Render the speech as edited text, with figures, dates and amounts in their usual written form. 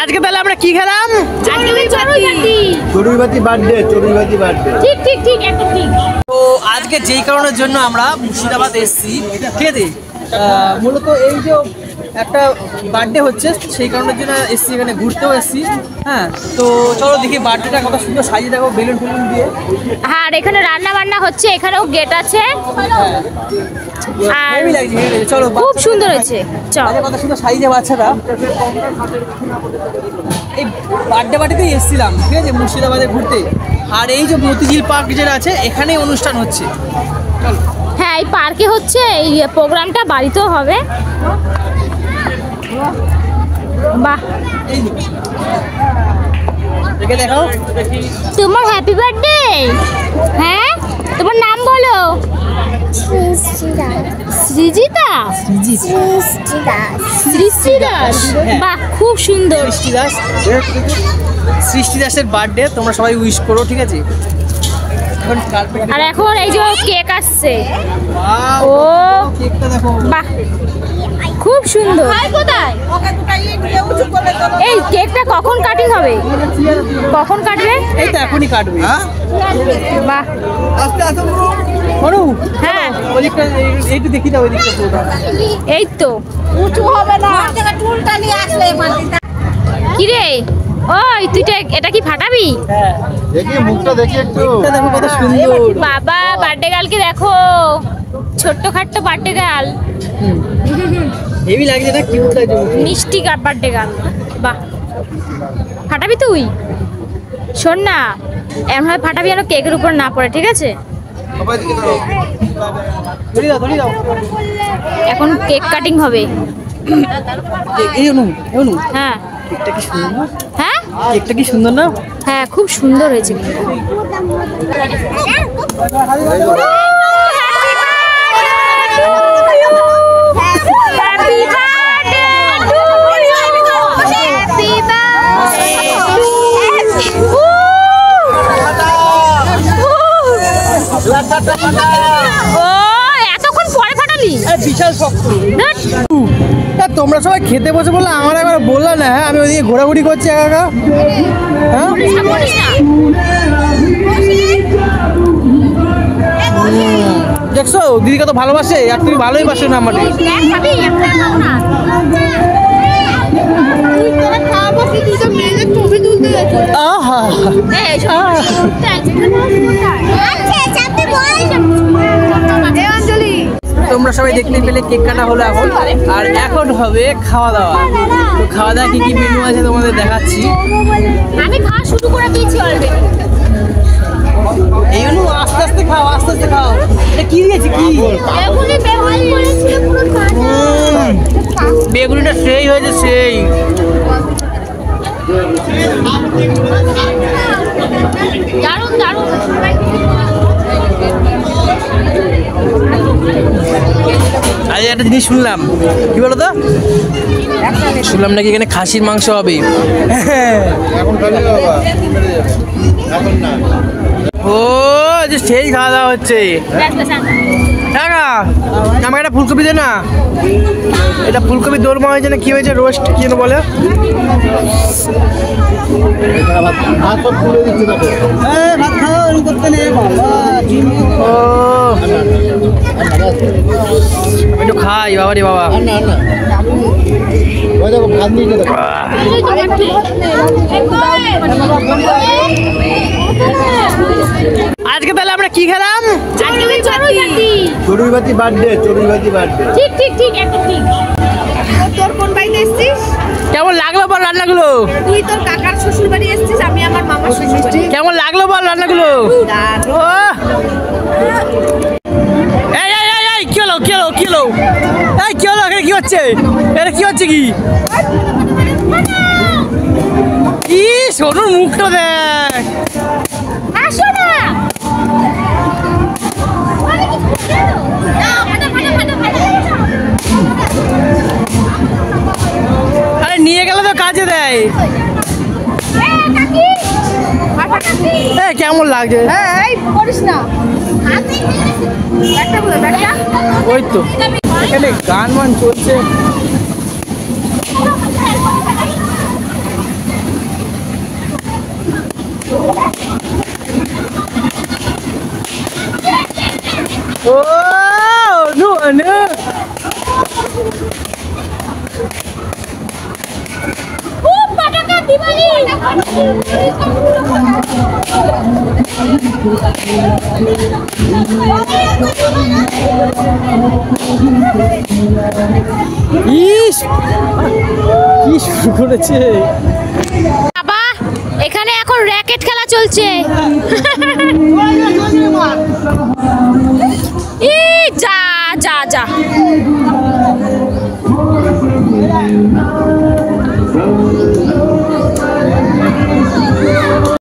আজকে তাহলে আমরা কি খেলাম? চড়ুইবাতি বার্থডে, চড়ুইবাতি বার্থডে। ঠিক ঠিক ঠিক, একদম ঠিক। তো আজকে যেই কারণের জন্য আমরা মুর্শিদাবাদ এসেছি খেতে, মূলত এই যে একটা বার্থডে হচ্ছে সেই কারণের জন্য এসছি, এখানে ঘুরতেও এসছি। হ্যাঁ, তো চলো দেখি বার্থডেটা কত সুন্দর সাজিয়ে দেখো বেলুন টেলুন দিয়ে। আর এখানে রান্না বান্না হচ্ছে, এখানেও গেট আছে। আর চলো, খুব সুন্দর হয়েছে। চলো, কত সুন্দর সাজিয়ে বাচ্চারা। এই বার্থডে পার্টিতেই এসেছিলাম, ঠিক আছে, মুর্শিদাবাদে ঘুরতে। আর এই যে মতিঝিল পার্ক যেটা আছে এখানেই অনুষ্ঠান হচ্ছে। চলো। হ্যাঁ, এই পার্কে হচ্ছে এই প্রোগ্রামটা, বাড়িতেও হবে। বাহ, দেখে দেখাও। তোমার হ্যাপি বার্থডে। হ্যাঁ, তোমার নাম বলো। সৃজিতা। সৃষ্টি দাস। বাহ, খুব সুন্দর। সৃষ্টি দাস। সৃষ্টি দাসের বার্থডে, তোমরা সবাই উইশ করো, ঠিক আছে। আর এখন এই যে কেক আসছে। ও কেকটা দেখো, বাহ, খুব সুন্দর। এই কেকটা কখন কাটিং হবে? কখন কাটবে? এই তো এখনই কাটবে। বাহ, আস্তে আস্তে করো। হ্যাঁ, ওদিকটা এইটু দেখি দাও, ওইদিকটা পুরোটা। এই তো উঁচু হবে না। কি রে, ওই তুই এটা কি ফাটাবি? হ্যাঁ, দেখি মুখটা দেখি একটু। এটা দেখো কত সুন্দর। বাবা, বার্থডে গার্লকে দেখো, ছোট্ট খাট্ট বার্থডে গার্ল। হেভি লাগছে না, কিউট লাগছে। মিষ্টি বার্থডে গার্ল। বাহ, ফাটাবি তুই? শোন না, এমনভাবে ফাটাবি যেন কেকের উপর না পড়ে, ঠিক আছে? ধরি দাও, ধরি দাও। এখন কেক কাটিং হবে। এই অনু, অনু, হ্যাঁ কেকটা কি সুন্দর না? হ্যাঁ কেকটা কি সুন্দর না? হ্যাঁ, খুব সুন্দর হয়েছে। এতক্ষণ পরে ফাটালি? বিশাল শক্ত। তোমরা সবাই খেতে বসে বললে, আমার একবার বললা না? হ্যাঁ, আমি ওইদিকে ঘোরাঘুরি করছি একা একা। হ্যাঁ, দেখছো দিদি কত ভালোবাসে, আর তুমি ভালোই বাসো না আমাকে। আহা, তোমরা সবাই দেখতে পেলে কেক কাটা হলো এখন, আর এখন হবে খাওয়া দাওয়া। তো খাওয়া দাওয়া কি কি মেনু আছে তোমাদের দেখাচ্ছি। আমি খাওয়া শুরু করে দিয়েছি অলরেডি। এই হলো, আস্তে আস্তে খাও, আস্তে আস্তে খাও। এটা কি দিয়েছি? কি বেগুনিটা সেই হয়েছে, সেই। দারুণ দারুণ। আজ একটা জিনিস শুনলাম, কি বলো তো? শুনলাম নাকি এখানে খাসির মাংস হবে। এখন খালি বাবা, এখন না। ও, যে সেই খাওয়া দাওয়া হচ্ছে। আমাকে একটা ফুলকপি দে না। এটা ফুলকপি দোরমা হয়েছে না কি হয়েছে, রোস্ট কি যেন বলে। হাত তো খুলে দিচ্ছে দেখো। ভাত খাও, করতে নেই। ও, একটু খাই বাবা রে বাবা। না না, ওই দেখো ভাত নিয়ে দেখো। আজকে তাহলে আমরা কি খেলাম? চড়ুইবাতি বার্থডে, চড়ুইবাতি বার্থডে। ঠিক ঠিক ঠিক, একদম ঠিক। তোর কোন বাড়িতে এসেছিস? কেমন লাগলো বল রান্নাগুলো? তুই তোর কাকার শ্বশুর বাড়ি এসেছিস, আমি আমার মামার শ্বশুর বাড়ি। কেমন লাগলো বল রান্নাগুলো? ও, এই এই এই এই, কি হলো, কি হলো, কি হলো? এই কি হলো, এখানে কি হচ্ছে? এটা কি হচ্ছে? কি কি সোনুর মুখটা দেখ। আসো না। আরে নিয়ে গেলে তো কাজে দেয়। কেমন লাগছে? এই করিস না। ওই তো এখানে গান মান চলছে। ও নো নো পাটাকা দিবালি ইস কি শুরু করেছে বাবা এখানে এখন র্যাকেট খেলা চলছে